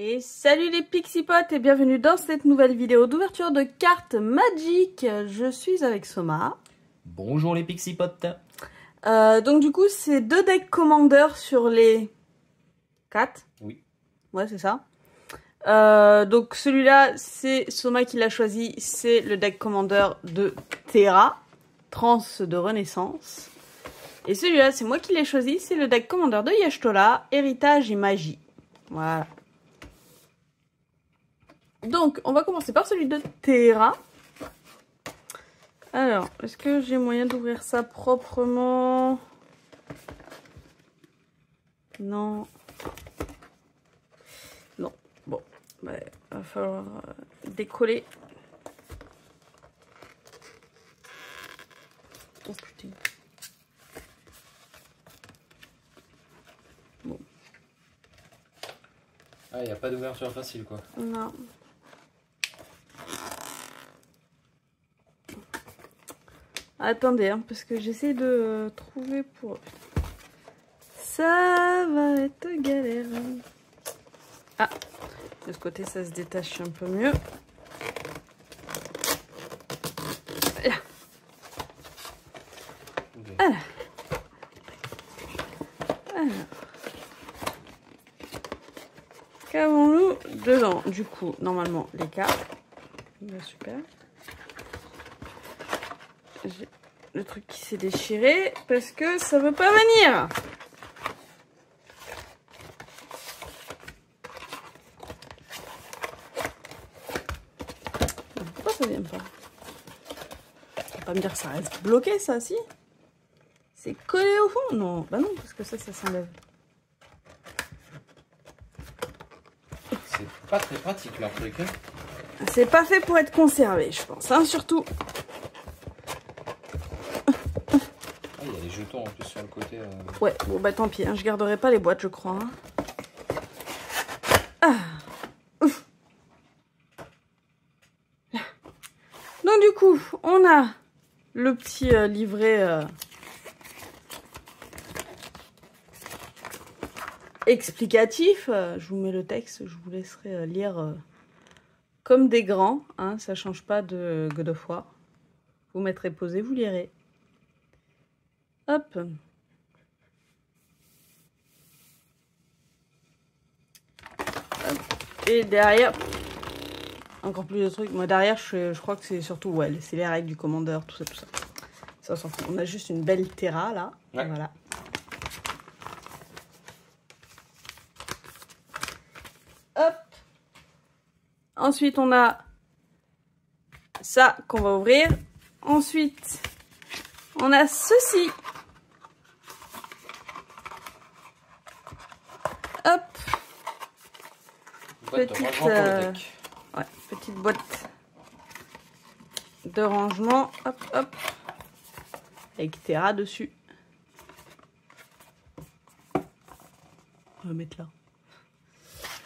Et salut les Pixipotes et bienvenue dans cette nouvelle vidéo d'ouverture de cartes Magic. Je suis avec Soma. Bonjour les Pixipotes. Donc du coup c'est 2 decks Commander sur les 4. Oui. Ouais c'est ça. Donc celui-là c'est Soma qui l'a choisi. C'est le deck Commander de Terra, Trans de Renaissance. Et celui-là c'est moi qui l'ai choisi. C'est le deck Commander de Y'shtola, Héritage et Magie. Voilà. Donc, on va commencer par celui de Terra. Alors, est-ce que j'ai moyen d'ouvrir ça proprement? Non. Non. Bon, bah, va falloir décoller. Oh putain. Bon. Ah, il n'y a pas d'ouverture facile quoi. Non. Attendez, hein, parce que j'essaie de trouver pour... Ça va être galère. Ah, de ce côté, ça se détache un peu mieux. Là. Okay. Alors. Qu'avons-nous dedans? Du coup, normalement, les cartes. Super. J'ai le truc qui s'est déchiré parce que ça veut pas venir. Pourquoi ça vient pas? Tu vas pas me dire que ça reste bloqué ça, si? C'est collé au fond? Non, bah non, parce que ça s'enlève. C'est pas très pratique leur truc. Hein. C'est pas fait pour être conservé, je pense, hein, surtout. Ah, il y a les jetons en plus sur le côté. Ouais, bon bah tant pis, hein, je garderai pas les boîtes, je crois. Hein. Ah. Ouf. Donc du coup, on a le petit livret explicatif. Je vous mets le texte, je vous laisserai lire comme des grands. Hein, ça change pas de God of War. Vous mettrez posé, vous lirez. Hop. Et derrière, encore plus de trucs. Moi derrière, je crois que c'est surtout, ouais, c'est les règles du commandeur, tout ça, tout ça. Ça, on s'en fout. On a juste une belle Terra là. Ouais. Voilà. Hop. Ensuite, on a ça qu'on va ouvrir. Ensuite, on a ceci. Hop. Petite boîte de rangement. Hop, hop. Avec Terra dessus. On va mettre là.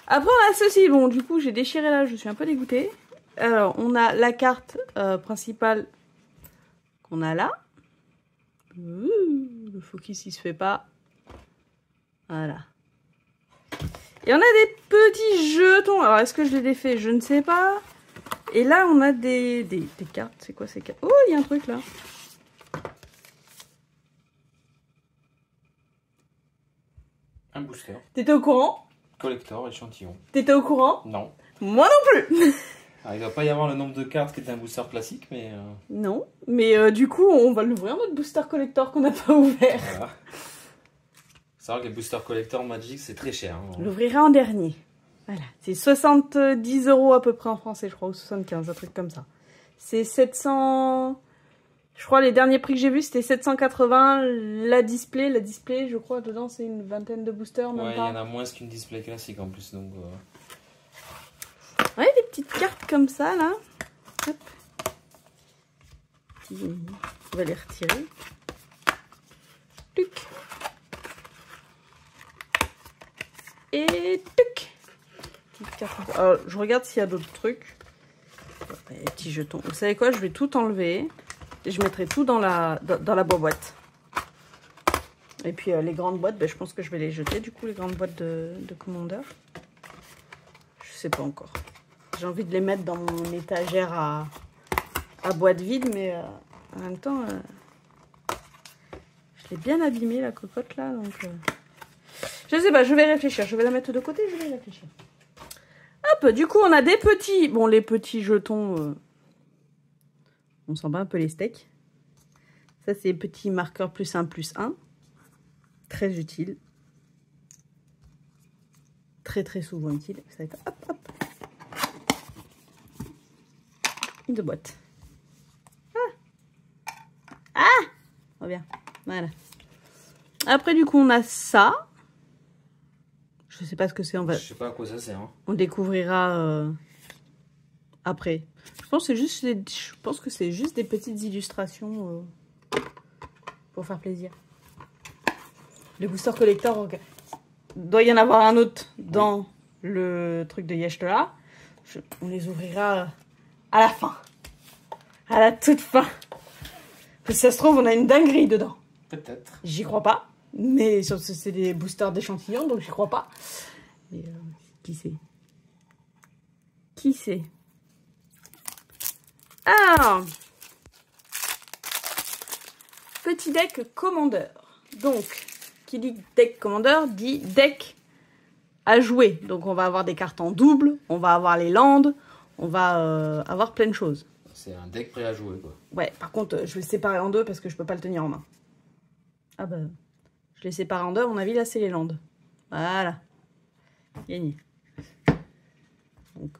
Après, on a ceci. Bon, du coup, j'ai déchiré là. Je suis un peu dégoûtée. Alors, on a la carte principale qu'on a là. Le focus, il se fait pas. Voilà. Et on a des petits jetons. Alors, est-ce que je les défais? Je ne sais pas. Et là, on a des cartes. C'est quoi ces cartes? Oh, il y a un truc là. Un booster. T'étais au courant? Collector, échantillon. T'étais au courant? Non. Moi non plus. Alors, il va pas y avoir le nombre de cartes qui est un booster classique, mais... Non. Mais du coup, on va l'ouvrir, notre booster collector qu'on n'a pas ouvert. Voilà. C'est vrai que les boosters collector Magic, c'est très cher. Hein. On l'ouvrira en dernier. Voilà. C'est 70 € à peu près en français, je crois, ou 75, un truc comme ça. C'est 700... Je crois les derniers prix que j'ai vus, c'était 780. La display, je crois, dedans, c'est une vingtaine de boosters, même ouais, il y pas. en a moins qu'une display classique en plus, donc... Ouais, des petites cartes comme ça, là. Hop. On va les retirer. Tuc. Et tuc. Petite carte. Alors, je regarde s'il y a d'autres trucs. Les petits jetons. Vous savez quoi? Je vais tout enlever. Et je mettrai tout dans la boîte. Et puis les grandes boîtes, ben, je pense que je vais les jeter, du coup, les grandes boîtes de commandeur. sais pas encore. J'ai envie de les mettre dans mon étagère à boîte vide, mais en même temps, je l'ai bien abîmée la cocotte là, donc je sais pas, je vais réfléchir. Je vais la mettre de côté, je vais réfléchir. Hop, du coup on a des petits, bon les petits jetons, on s'en bat un peu les steaks. Ça c'est les petits marqueurs +1/+1, très utile. Très souvent utile. Ça va être hop hop. Une de boîte. Oh bien, voilà. Après du coup on a ça. Je sais pas ce que c'est. Je sais pas à quoi ça sert. Hein. On découvrira après. Je pense que c'est juste des petites illustrations pour faire plaisir. Les boosters collector, okay. Doit y en avoir un autre dans le truc de Yesh-Tola. On les ouvrira à la fin. À la toute fin. Parce que ça se trouve, on a une dinguerie dedans. Peut-être. J'y crois pas. Mais c'est des boosters d'échantillons, donc j'y crois pas. Mais qui sait? Qui sait? Alors, petit deck commandeur. Donc, qui dit deck commandeur dit deck à jouer. Donc, on va avoir des cartes en double, on va avoir les landes, on va avoir plein de choses. C'est un deck prêt à jouer, quoi. Ouais, par contre, je vais le séparer en deux parce que je peux pas le tenir en main. Ah bah, je l'ai séparé en deux, à mon avis, là, c'est les landes. Voilà. Gagné. Donc,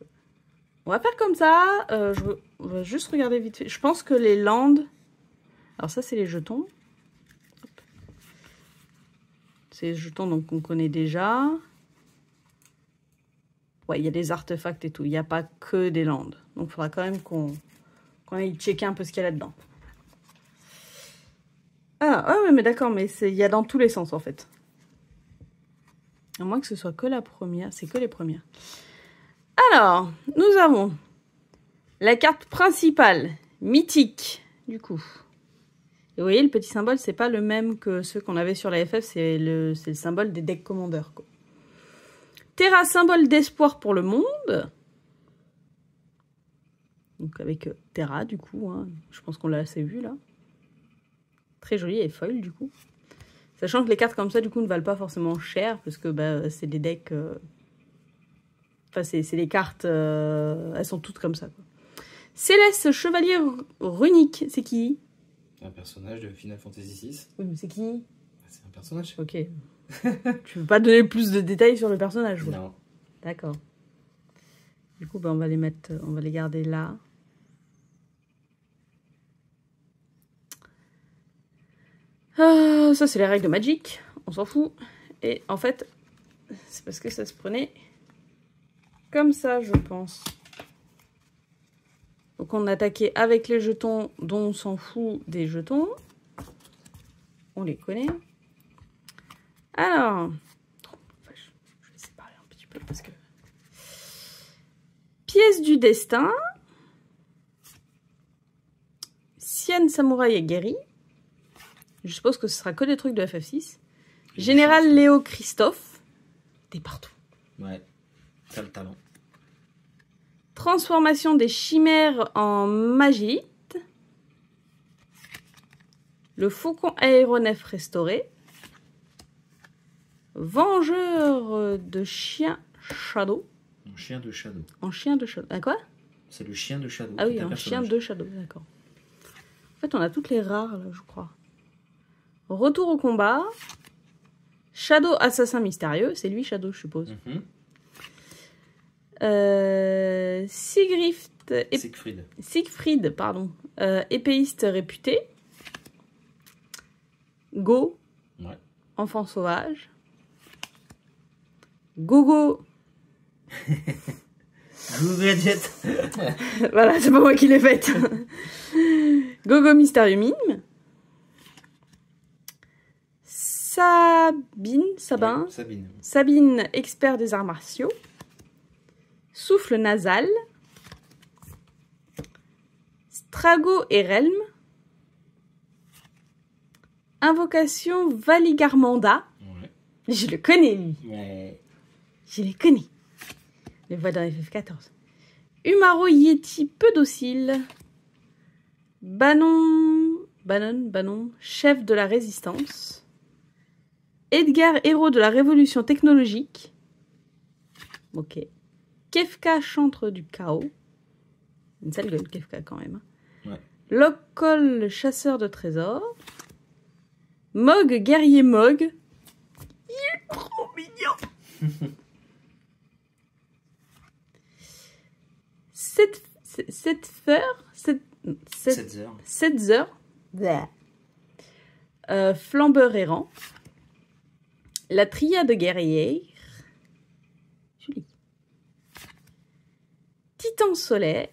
on va faire comme ça. On va juste regarder vite fait. Je pense que les landes... Alors ça, c'est les jetons. C'est les jetons donc qu'on connaît déjà. Ouais, il y a des artefacts et tout. Il n'y a pas que des landes. Donc, il faudra quand même qu'on aille checker un peu ce qu'il y a là-dedans. Ah ouais, mais d'accord, mais il y a dans tous les sens, en fait. À moins que ce soit que la première. C'est que les premières. Alors, nous avons la carte principale, mythique, du coup. Et vous voyez, le petit symbole, c'est pas le même que ceux qu'on avait sur la FF, c'est le symbole des decks commandeurs, quoi. Terra, symbole d'espoir pour le monde. Donc avec Terra, du coup, hein. Je pense qu'on l'a assez vu, là. Très joli et foil, du coup. Sachant que les cartes comme ça, du coup, ne valent pas forcément cher, parce que bah, c'est des decks... Enfin, c'est des cartes... elles sont toutes comme ça, quoi. Céleste, chevalier runique, c'est qui? Un personnage de Final Fantasy VI. Oui, mais c'est qui? C'est un personnage. Ok. Tu veux pas donner plus de détails sur le personnage? Ouais. Non. D'accord. Du coup, bah, on va les mettre... On va les garder là. Ça, c'est les règles de Magic. On s'en fout. Et en fait, c'est parce que ça se prenait comme ça, je pense. Donc, on attaquait avec les jetons dont on s'en fout des jetons. On les connaît. Alors, je vais séparer un petit peu parce que... Pièce du destin. Sienne, samouraï et guéri. Je suppose que ce sera que des trucs de FF6. Général Léo Christophe. T'es partout. Ouais, t'as le talent. Transformation des chimères en magite. Le faucon aéronef restauré. Vengeur de chien Shadow. En chien de Shadow. En chien de Shadow. Ah quoi? C'est le chien de Shadow. Ah oui, en chien de Shadow, d'accord. En fait, on a toutes les rares, là, je crois. Retour au combat. Shadow assassin mystérieux. C'est lui, Shadow, je suppose. Siegfried, pardon. Épéiste réputé. Go. Ouais. Enfant sauvage. Gogo. Gogo Gadget. Voilà, c'est pas moi qui l'ai faite. Gogo mystérieux mime. Sabine, expert des arts martiaux. Souffle nasal. Strago et Relm. Invocation Valigarmanda. Ouais. Je le connais, lui. Ouais. Je le connais. Les voix d'un FF14. Umaro Yeti peu docile. Bannon, chef de la résistance. Edgar, héros de la révolution technologique. Ok. Kefka, chantre du chaos. Une sale gueule, Kefka, quand même. Ouais. Lokol, le chasseur de trésors. Mog, guerrier Mog. Il est trop mignon. Setzer. Flambeur errant. La triade guerrière. Julie. Titan solaire.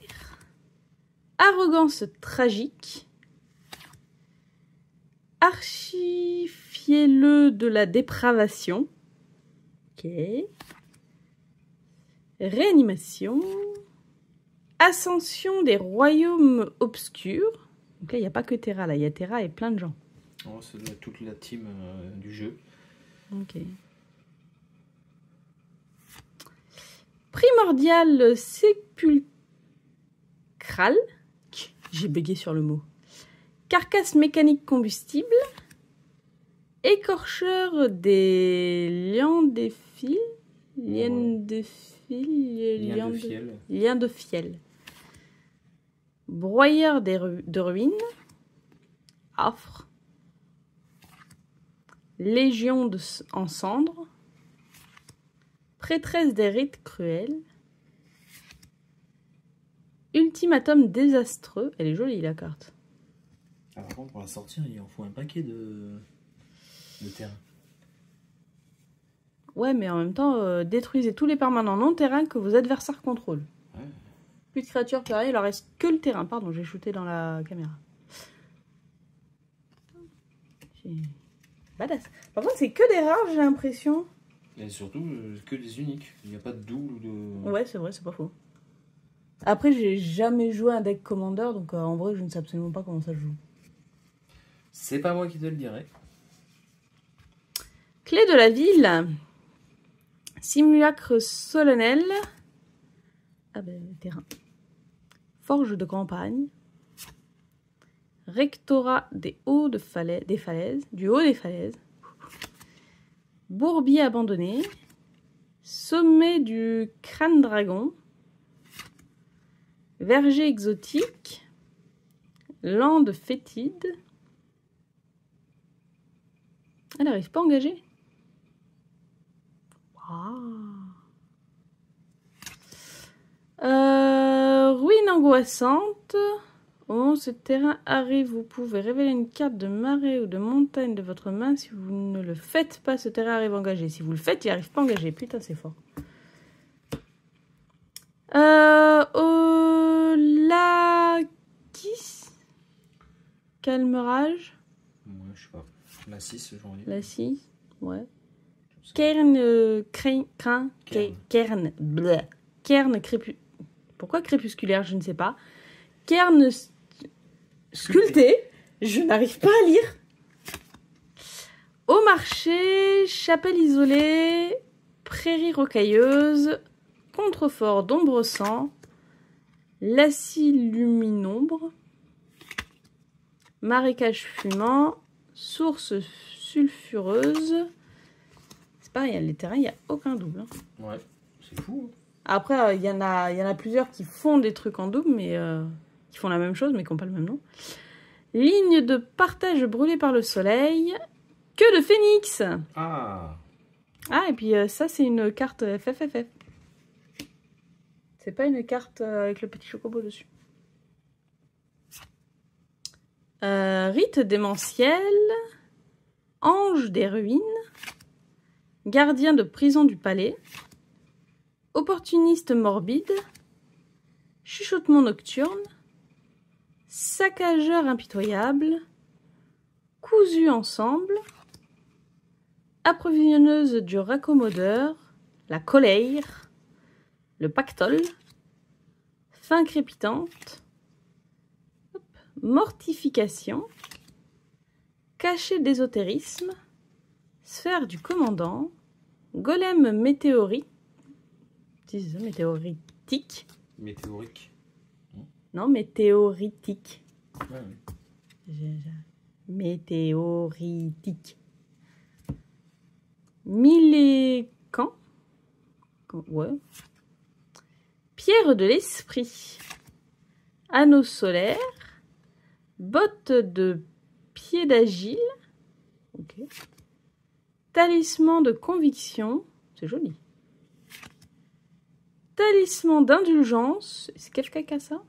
Arrogance tragique. Archifiez-le de la dépravation. Ok. Réanimation. Ascension des royaumes obscurs. Donc là, il n'y a pas que Terra, là. Il y a Terra et plein de gens. Oh, c'est toute la team du jeu. Ok. Primordial sépulcral. J'ai bugué sur le mot. Carcasse mécanique combustible. Écorcheur des liens de fil. Liens de fiel. Broyeur de ruines. Affre. Légion en cendres. Prêtresse des rites cruels. Ultimatum désastreux. Elle est jolie la carte. Alors, par contre, pour la sortir, il en faut un paquet de terrain. Ouais, mais en même temps, détruisez tous les permanents non-terrain que vos adversaires contrôlent. Ouais. Plus de créatures terrain, il leur reste que le terrain. Pardon, j'ai shooté dans la caméra. Badass. Par contre, c'est que des rares, j'ai l'impression. Et surtout, que des uniques. Il n'y a pas de double ou de... Ouais, c'est vrai, c'est pas faux. Après, j'ai jamais joué un deck Commander, donc en vrai, je ne sais absolument pas comment ça se joue. C'est pas moi qui te le dirai. Clé de la ville. Simulacre solennel. Ah ben, terrain. Forge de campagne. Rectorat des hauts de des falaises. Du haut des falaises. Bourbier abandonné. Sommet du crâne dragon. Verger exotique. Lande fétide. Elle n'arrive pas à engager. Ruine angoissante. Au moment où ce terrain arrive, vous pouvez révéler une carte de marée ou de montagne de votre main. Si vous ne le faites pas, ce terrain arrive engagé. Si vous le faites, il n'arrive pas engagé. Putain, c'est fort. Olakis. Calmerage. Ouais, je sais pas. La 6, j'en ai. La 6, ouais. Pourquoi crépusculaire, je ne sais pas. Cairn sculpté, je n'arrive pas à lire. Au marché, chapelle isolée, prairie rocailleuse, contrefort d'ombre sang, lacis luminombre, marécage fumant, source sulfureuse. C'est pareil, les terrains, il n'y a aucun double. Hein. Ouais, c'est fou. Hein. Après, il y en a plusieurs qui font des trucs en double, mais qui font la même chose, mais qui n'ont pas le même nom. Ligne de partage brûlée par le soleil. Queue de phénix. Ah, et puis ça, c'est une carte FFFF. C'est pas une carte avec le petit chocobo dessus. Rite démentiel. Ange des ruines. Gardien de prison du palais. Opportuniste morbide. Chuchotement nocturne. Saccageur impitoyable. Cousu ensemble. Approvisionneuse du raccommodeur. La colère. Le pactole. Fin crépitante. Mortification. Cachet d'ésotérisme. Sphère du commandant. Golem météorique. si c'est ça, météoritique. Météorique. Non, météoritique. Ouais, ouais. Météoritique. Millécan. Ouais. Pierre de l'esprit. Anneau solaire. Botte de pied d'agile. Ok. Talisman de conviction. C'est joli. Talisman d'indulgence. C'est Kafka qui a ça?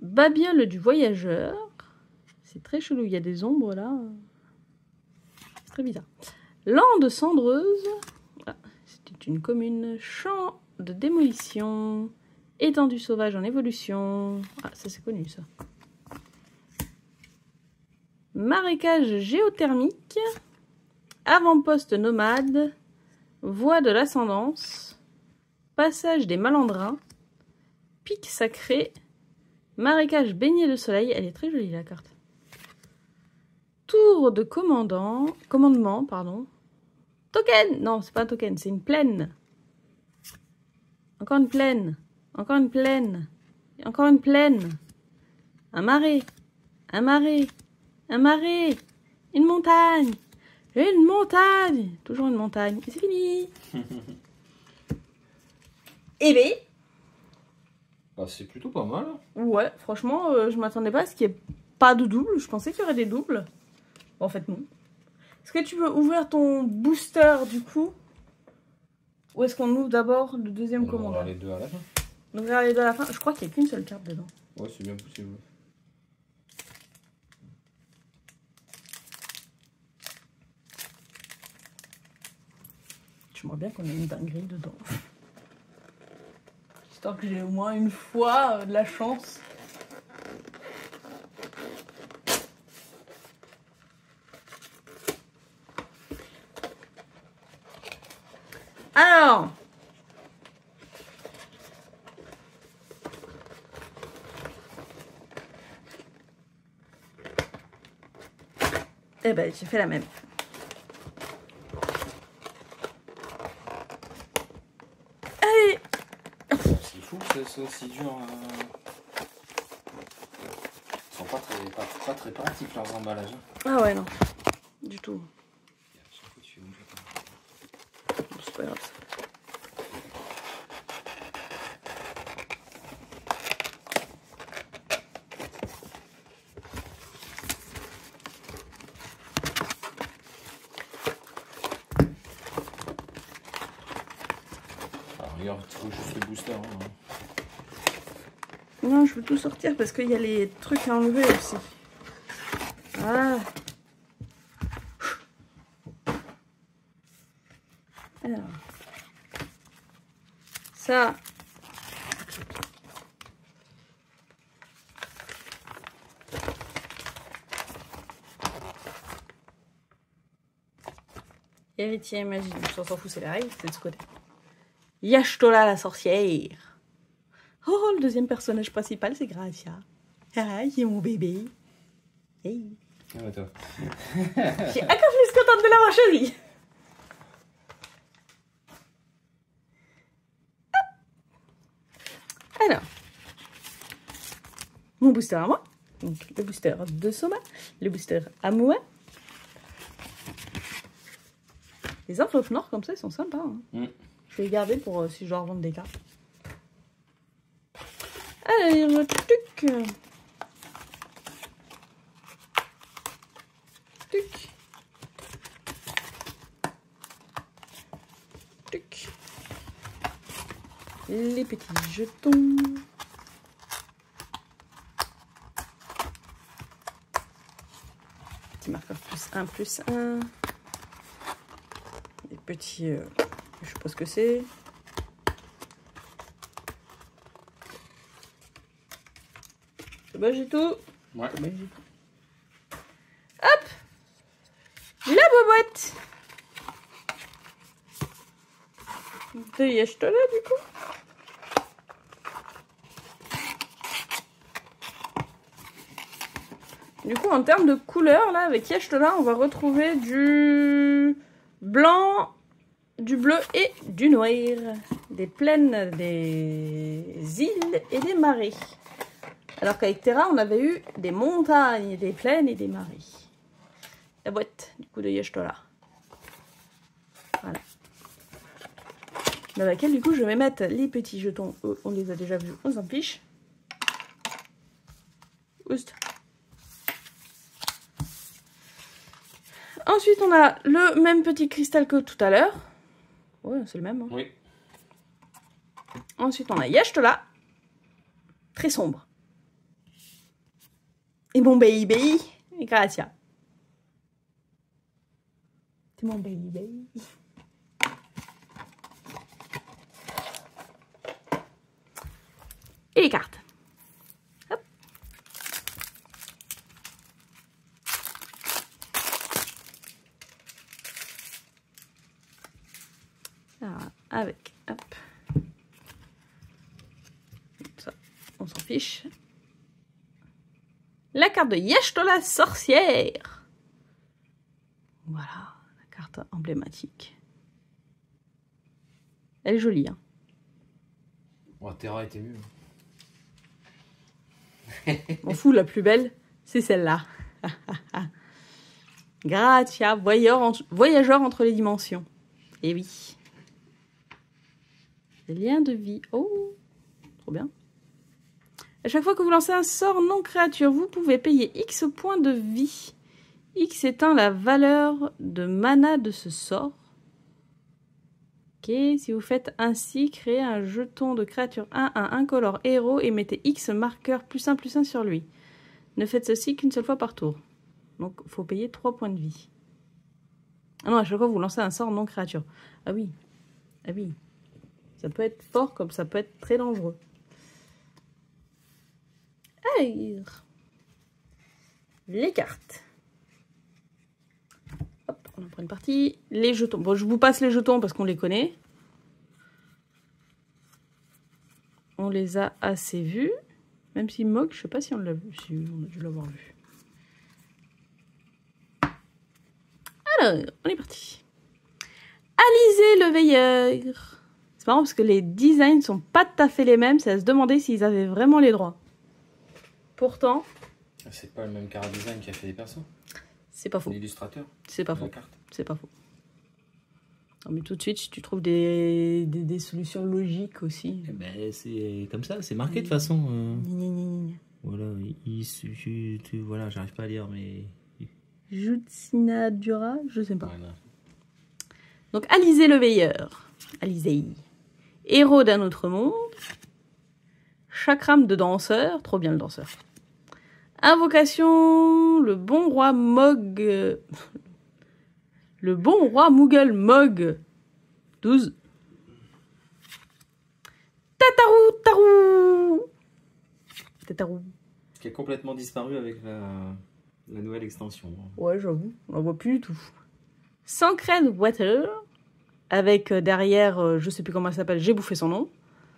Babiole du voyageur. C'est très chelou. Il y a des ombres là. C'est très bizarre. Lande cendreuse. Ah, c'était une commune. Champ de démolition. Étendue sauvage en évolution. Ah, ça c'est connu ça. Marécage géothermique. Avant-poste nomade. Voie de l'ascendance. Passage des malandrins. Pic sacré. Marécage baigné de soleil. Elle est très jolie la carte. Tour de commandement, pardon. Token. Non, c'est pas un token, c'est une plaine. Encore une plaine. Encore une plaine. Encore une plaine. Un marais. Un marais. Un marais. Une montagne. Une montagne. Toujours une montagne. Et c'est fini. Et bien. Bah, c'est plutôt pas mal. Ouais, franchement, je m'attendais pas à ce qu'il n'y ait pas de double. Je pensais qu'il y aurait des doubles. Bon, en fait, non. Est-ce que tu veux ouvrir ton booster du coup? Ou est-ce qu'on ouvre d'abord le deuxième commandant? On va les deux à la fin. On ouvrir les deux à la fin. Je crois qu'il n'y a qu'une seule carte dedans. Ouais, c'est bien possible. J'aimerais bien qu'on ait une dinguerie dedans. Histoire que j'ai au moins une fois de la chance. Alors. Eh ben, j'ai fait la même. Allez. C'est fou que c'est aussi dur. Ils sont pas très pratiques leurs emballages. Ah ouais, non. Du tout. Chaque fois, tu fais ouvrir. C'est pas grave. Regarde, il faut juste le booster. Hein. Non, je veux tout sortir parce qu'il y a les trucs à enlever aussi. Voilà. Alors. Ça. Héritier magie. On s'en fout, c'est la règle, c'est de ce côté. Yashtola la sorcière. Oh, le deuxième personnage principal, c'est Gracia. Ah, j'ai mon bébé. Hey. Ah, attends. Je suis encore plus contente de l'avoir choisi. Alors, mon booster à moi. Donc, le booster de Soma. Le booster à moi. Les enveloppes noires comme ça, ils sont sympas. Hein. Je vais les garder pour si je dois revendre des cartes. Allez, le truc. Tuc. Tuc. Les petits jetons. Petit marqueur +1/+1. Les petits... je sais pas ce que c'est. Bah, j'ai tout. Ouais. Bah, j'ai tout. Hop! La boîte de Yashtola, du coup. Du coup, en termes de couleur, là, avec Yashtola, on va retrouver du blanc, du bleu et du noir. Des plaines, des îles et des marais. Alors qu'avec Terra, on avait eu des montagnes, des plaines et des marais. La boîte, du coup, de Y'shtola. Voilà. Dans laquelle, du coup, je vais mettre les petits jetons. On les a déjà vus, on s'en fiche. Oust. Ensuite, on a le même petit cristal que tout à l'heure. Ouais, c'est le même. Hein. Oui. Ensuite, on a Y'shtola. Très sombre. Et mon baby, Gratia. C'est mon baby. Et les cartes. Hop. Alors, avec, hop. Ça, on s'en fiche. La carte de Y'shtola sorcière. Voilà, la carte emblématique. Elle est jolie, hein. Oh, Terra était mieux. M'en fous, la plus belle, c'est celle-là. Gratia, voyageur entre les dimensions. Et oui. Lien de vie. Oh, trop bien. À chaque fois que vous lancez un sort non créature, vous pouvez payer X points de vie. X étant la valeur de mana de ce sort. Ok, si vous faites ainsi, créez un jeton de créature 1 incolore héros et mettez X marqueur +1/+1 sur lui. Ne faites ceci qu'une seule fois par tour. Donc, il faut payer 3 points de vie. Ah non, à chaque fois vous lancez un sort non créature. Ah oui. Ah oui. Ça peut être fort comme ça peut être très dangereux. Alors, les cartes. Hop, on en prend une partie. Les jetons. Bon, je vous passe les jetons parce qu'on les connaît. On les a assez vus. Même si Mog, je sais pas si on l'a vu. Si on a dû l'avoir vu. Alors, on est parti. Alizé le veilleur. C'est marrant parce que les designs sont pas tout à fait les mêmes. C'est à se demander s'ils avaient vraiment les droits. Pourtant, c'est pas le même cara design qui a fait les persos. C'est pas faux. L'illustrateur. C'est pas faux. C'est pas faux. Non, mais tout de suite, si tu trouves des solutions logiques aussi. Eh ben, c'est comme ça, c'est marqué de toute façon. Voilà, voilà, j'arrive pas à lire, mais. Jutsina Dura, je sais pas. Voilà. Donc, Alizé le veilleur. Alizé. Héros d'un autre monde. Chakram de danseur. Trop bien le danseur. Invocation, le bon roi Mog. Le bon roi Moogle Mog. 12. Tatarou. Qui a complètement disparu avec la nouvelle extension. Ouais, j'avoue, on la voit plus du tout. Sancred Water. Avec derrière, je sais plus comment elle s'appelle, j'ai bouffé son nom.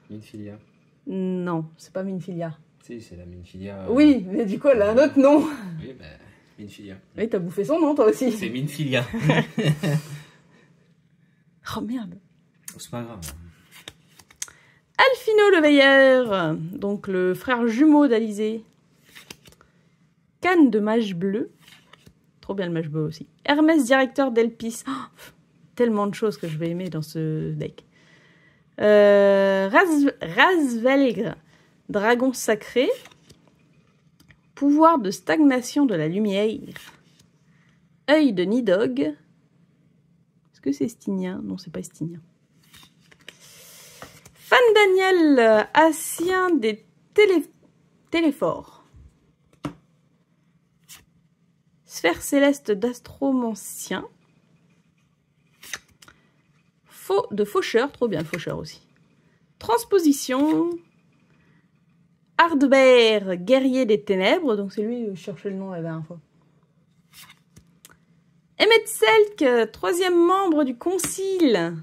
Minfilia. Non, c'est pas Minfilia. Si, c'est la Minfilia. Oui, mais du coup, elle a un autre nom. Oui, bah, Minfilia. Oui, t'as bouffé son nom, toi aussi. C'est Minfilia. Oh merde. C'est pas grave. Alphino le veilleur, donc le frère jumeau d'Alizé. Canne de mage bleu. Trop bien le mage bleu aussi. Hermès directeur d'Elpis. Oh, tellement de choses que je vais aimer dans ce deck. Razvelgr, dragon sacré. Pouvoir de stagnation de la lumière. Œil de Nidog. Est-ce que c'est Stinien? Non, c'est pas Stinien. Fan Daniel, Assien des téléphores. Sphère céleste d'astromancien. Faux de faucheur, trop bien le faucheur aussi. Transposition. Ardbert, guerrier des ténèbres. Donc c'est lui, je cherchais le nom la dernière fois. Emmet Selk, troisième membre du concile.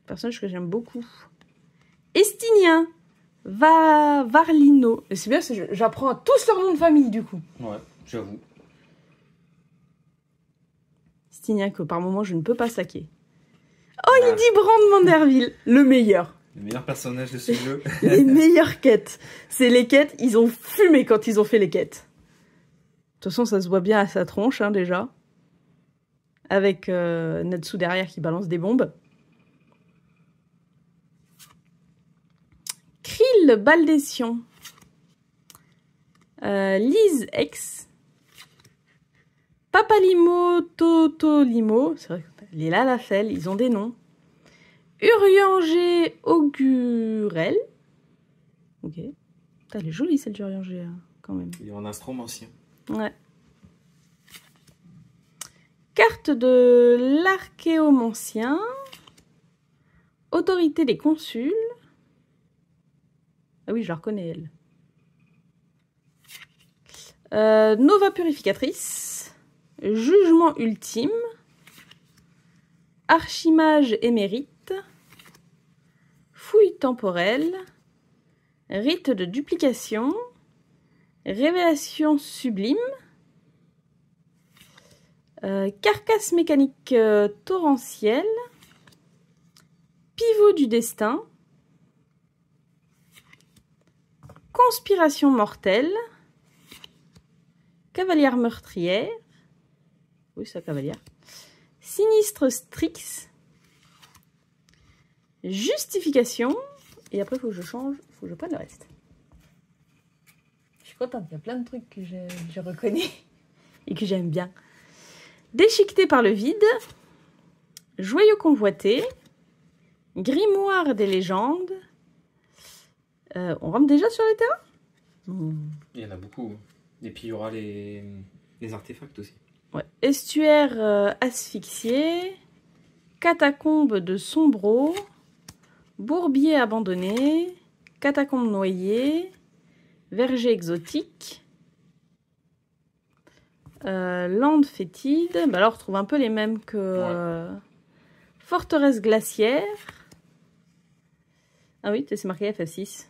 Personnage que j'aime beaucoup. Estinien. Varlino. C'est bien, j'apprends tous leurs noms de famille du coup. Ouais, j'avoue. Estinien que par moment je ne peux pas saquer. Oh, il dit Brand Manderville, le meilleur. Le meilleur personnage de ce jeu. Les meilleures quêtes. C'est les quêtes, ils ont fumé quand ils ont fait les quêtes. De toute façon, ça se voit bien à sa tronche, hein, déjà. Avec Natsu derrière qui balance des bombes. Krill Baldécion. Lise X. Papalimo Totolimo. C'est vrai que les Lalafel, ils ont des noms. Urianger Augurel. Ok. Putain, elle est jolie celle d'Urianger, hein, quand même. Il est en astromancien. Ouais. Carte de l'archéomancien. Autorité des consuls. Ah oui, je la reconnais, elle. Nova purificatrice. Jugement ultime. Archimage émérite. Fouille temporelle. Rite de duplication. Révélation sublime. Carcasse mécanique torrentielle. Pivot du destin. Conspiration mortelle. Cavalière meurtrière. Oui, c'est cavalière. Sinistre Strix. Justification. Et après, il faut que je change. Il faut que je prenne le reste. Je suis contente. Il y a plein de trucs que je reconnais et que j'aime bien. Déchiqueté par le vide. Joyau convoité. Grimoire des légendes. On rentre déjà sur les terrains? Il y en a beaucoup. Et puis il y aura les artefacts aussi. Ouais. Estuaire asphyxié. Catacombe de Sombreau. Bourbier abandonné. Catacombe noyée. Verger exotique. Lande fétide. Bah alors on retrouve un peu les mêmes que Forteresse glaciaire. Ah oui, c'est marqué FF6.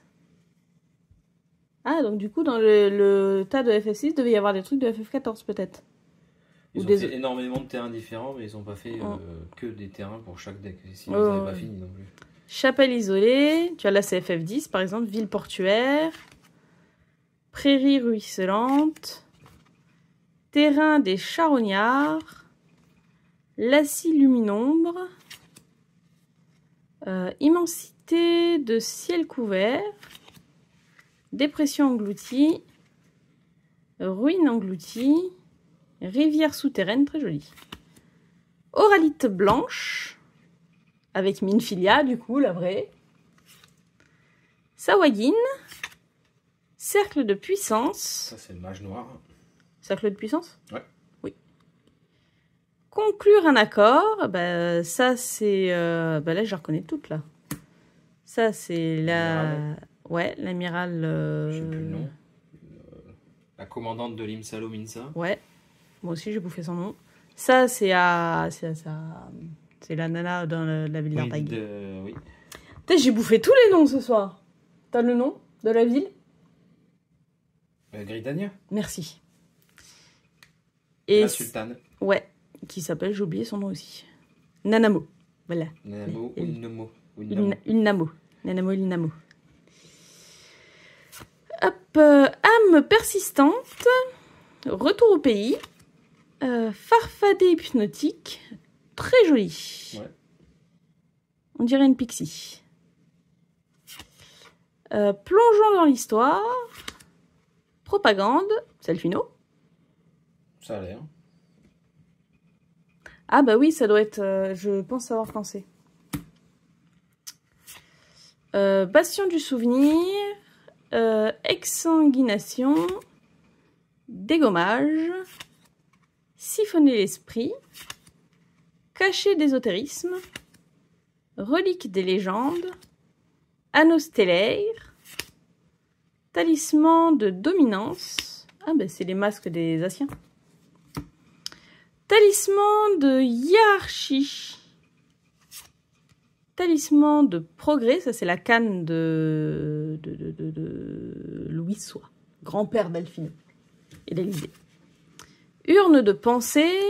Ah, donc du coup, dans le tas de FF6, il devait y avoir des trucs de FF14 peut-être. Ils ont fait énormément de terrains différents, mais ils n'ont pas fait que des terrains pour chaque deck. Sinon, ils n'avaient pas fini non plus. Chapelle isolée. Tu as là, c'est FF10 par exemple. Ville portuaire. Prairie ruisselante. Terrain des charognards. Lacis luminombre. Immensité de ciel couvert. Dépression engloutie. Ruine engloutie. Rivière souterraine, très jolie. Oralite blanche. Avec Minfilia, du coup, la vraie. Sawagin. Cercle de puissance. Ça, c'est le mage noir. Cercle de puissance? Ouais. Oui. Conclure un accord. Bah, ça, c'est... bah là, je reconnais toutes, là. Ça, c'est la... Ouais, l'amiral... Je sais plus le nom. La commandante de l'Imsalo Minsa. Ouais. Moi aussi, j'ai bouffé son nom. Ça, c'est à... C'est la nana dans la ville d'Artag. Oui. Putain, j'ai bouffé tous les noms ce soir. T'as le nom de la ville? Gridania. Merci. Et la sultane. Ouais, qui s'appelle, j'ai oublié son nom aussi. Nanamo. Voilà. Nanamo ou Ilnamo. Ilnamo. Nanamo Ilnamo. Hop, âme persistante. Retour au pays. Farfadet hypnotique. Très joli. Ouais. On dirait une pixie. Plongeons dans l'histoire. Propagande. Selfino. Ça a l'air. Ah bah oui, ça doit être... je pense savoir quand c'est. Bastion du souvenir. Exsanguination. Dégommage. Siphonner l'esprit. Cacher d'ésotérisme. Relique des légendes. Anneau stellaire. Talisman de dominance. Ah ben c'est les masques des Asiens. Talisman de hiérarchie. Talisman de progrès. Ça c'est la canne de Louis Soie, grand-père d'Alphino et d'Élysée. Urne de pensée.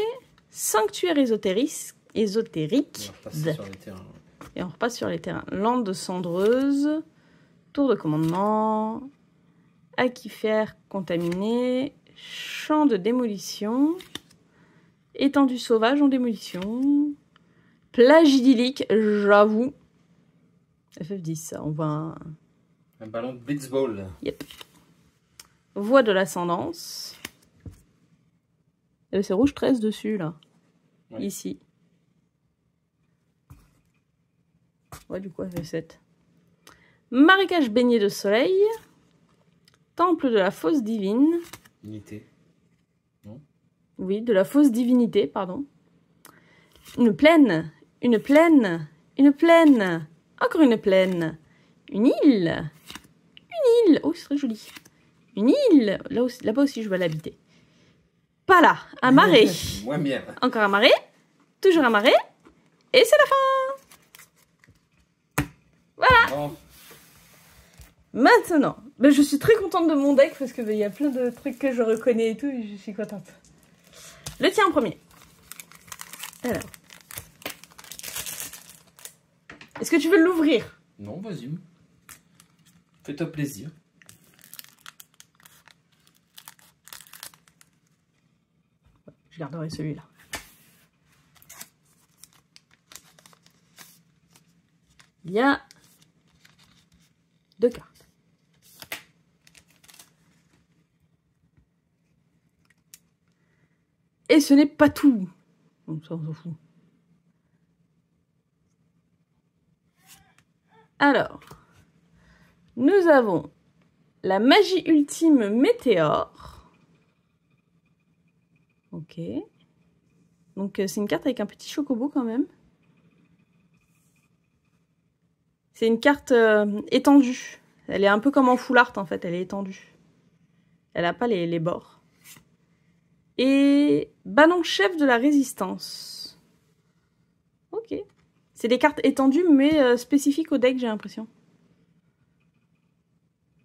Sanctuaire ésotérique. Et on repasse sur les terrains. Lande cendreuse, tour de commandement, aquifère contaminé, champ de démolition, étendue sauvage en démolition, plage idyllique, j'avoue. FF10, ça, on voit un ballon de baseball. Yep. Voie de l'ascendance. C'est rouge 13 dessus, là. Ouais. Ici. Ouais, du coup, FF7. Marécage baigné de soleil. Temple de la fausse divine. Divinité. Non? Oui, de la fausse divinité, pardon. Une plaine. Une plaine. Une plaine. Encore une plaine. Une île. Une île. Oh, c'est très joli. Une île. Là-bas aussi, je vais l'habiter. Pas là. Un marais. Moins bien. Encore un marais. Toujours un marais. Et c'est la fin. Voilà. Bon. Maintenant, ben, je suis très contente de mon deck parce qu'il y a plein de trucs que je reconnais et tout. Et je suis contente. Le tien en premier. Alors. Est-ce que tu veux l'ouvrir? Non, vas-y. Fais-toi plaisir. Je garderai celui-là. Il y a 2 cartes. Et ce n'est pas tout. Donc ça, on s'en fout. Alors, nous avons la magie ultime météore. Ok. Donc c'est une carte avec un petit chocobo quand même. C'est une carte étendue. Elle est un peu comme en full art en fait, elle est étendue. Elle n'a pas les bords. Et ballon chef de la résistance. Ok. C'est des cartes étendues mais spécifiques au deck, j'ai l'impression.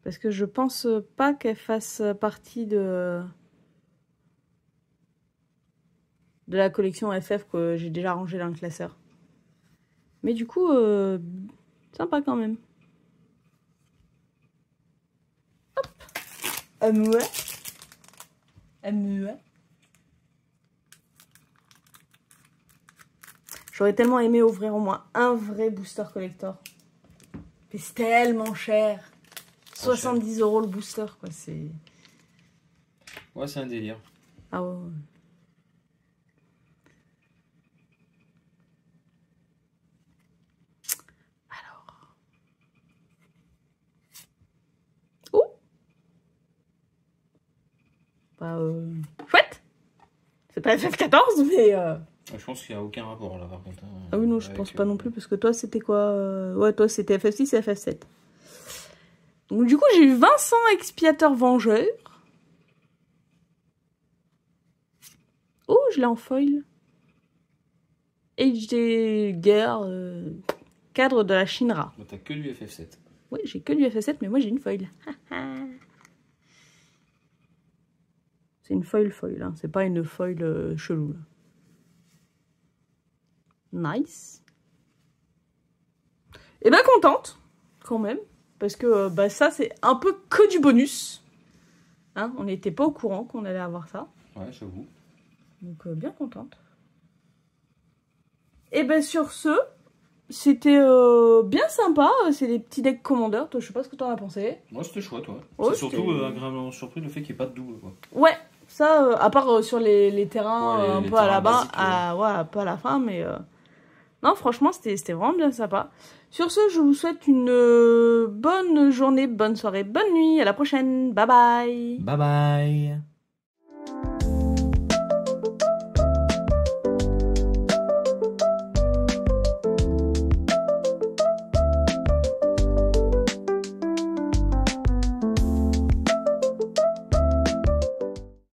Parce que je pense pas qu'elle fasse partie de la collection FF que j'ai déjà rangée dans le classeur. Mais du coup, sympa quand même. Hop. Amoua. Amoua. J'aurais tellement aimé ouvrir au moins un vrai booster collector. Mais c'est tellement cher. 70 € le booster, quoi. C'est. Ouais, c'est un délire. Ah ouais. Alors. Oh. Bah, chouette. C'est pas FF14, mais. Je pense qu'il n'y a aucun rapport là, par contre. Ah oui, non, je pense pas non plus, parce que toi, c'était quoi? Ouais, toi, c'était FF6 et FF7. Donc, du coup, j'ai eu Vincent Expiateur Vengeur. Oh, je l'ai en foil. HD Guerre, cadre de la Shinra. T'as que du FF7. Oui, j'ai que du FF7, mais moi, j'ai une foil. C'est une foil, hein. C'est pas une foil chelou, là. Nice. Et ben contente, quand même. Parce que bah, ça, c'est un peu que du bonus. Hein, on n'était pas au courant qu'on allait avoir ça. Ouais, j'avoue. Donc, bien contente. Et ben sur ce, c'était bien sympa. C'est des petits decks commandeurs. Toi, je sais pas ce que t'en as pensé. Moi, c'était chouette, ouais. Ouais, c'est surtout agréablement surpris le fait qu'il n'y ait pas de double, quoi. Ouais, ça, à part sur les terrains ouais, un peu à la bas, ouais, un peu à la fin, mais... Non, franchement, c'était vraiment bien sympa. Sur ce, je vous souhaite une bonne journée, bonne soirée, bonne nuit. À la prochaine. Bye bye. Bye bye.